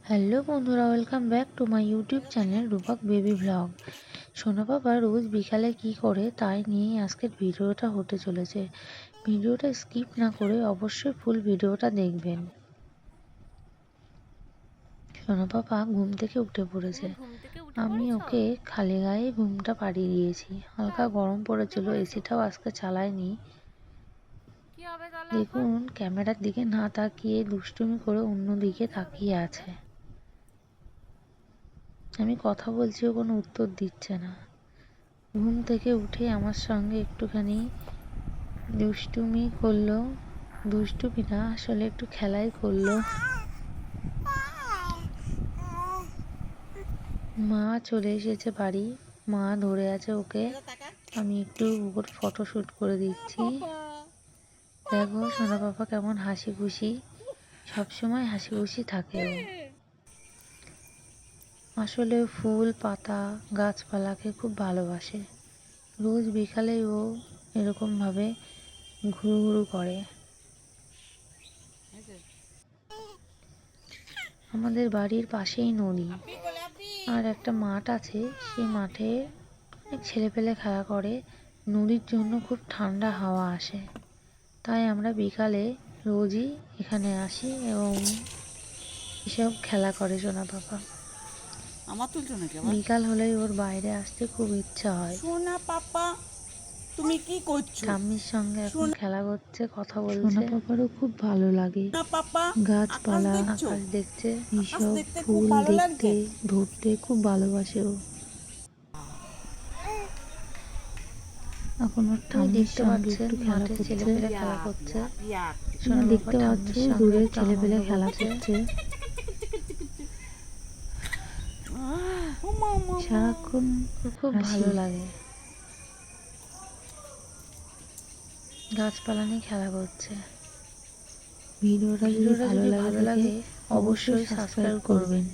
Hello বন্ধুরা, welcome back to my YouTube channel Rupak baby vlog. সোনা বাবা রোজ বিকালে কি করে তাই নিয়েই আজকের ভিডিওটা হতে চলেছে। ভিডিওটা স্কিপ না করে অবশ্যই ফুল ভিডিওটা দেখবেন। সোনা বাবা ঘুম থেকে উঠে পড়েছে। আমি ওকে খালি গায়ে ঘুমটা পাড়িয়ে দিয়েছি। হালকা গরম পড়েছিল, এসিটাও আজকে চালাইনি। দেখুন ক্যামেরার দিকে না তাকিয়ে দুষ্টুমি করে অন্যদিকে তাকিয়ে আছে। আমি কথা বলছি, ও কোনো উত্তর দিচ্ছে না। ঘুম থেকে উঠে আমার সঙ্গে একটুখানি দুষ্টুমি করলো। দুষ্টুমি না, আসলে একটু খেলাই করলো। মা চলে এসেছে বাড়ি, মা ধরে আছে ওকে। আমি একটু ওর ফটো শ্যুট করে দিচ্ছি। দেখো সোনা পাপা কেমন হাসি খুশি, সবসময় হাসি খুশি থাকে ও। আসলে ফুল পাতা গাছপালাকে খুব ভালোবাসে। রোজ বিকালে ও এরকমভাবে ঘুরু ঘুরু করে। আমাদের বাড়ির পাশেই নদী আর একটা মাঠ আছে। সেই মাঠে অনেক ছেলেপেলে খেলা করে। নদীর জন্য খুব ঠান্ডা হাওয়া আসে, তাই আমরা বিকালে রোজই এখানে আসি এবং এসব খেলা করে সোনা পাপা। আমার তুলছো নাকি? বিকাল হলেই ওর বাইরে আসতে খুব ইচ্ছা হয়। সোনা পাপা তুমি কি করছো? ঠাম্মির সঙ্গে এখন খেলা করছে, কথা বলছে। সোনা সোনা পাপারও খুব ভালো লাগে পাপা গাছপালা, আকাশ দেখতে, এইসব ফুল দেখতে, ধরতে খুব ভালোবাসে ও। এখন ওর ঠাম্মির সঙ্গে একটু খেলা করছে। খেলা করছে, সোনা দেখতে পাচ্ছ দূরের ছেলেপেলে খেলা করছে। সারাক্ষণ খুব ভালো লাগে, গাছপালা নিয়ে খেলা করছে। ভিডিওটা যদি ভালো লাগে অবশ্যই সাবস্ক্রাইব করবেন।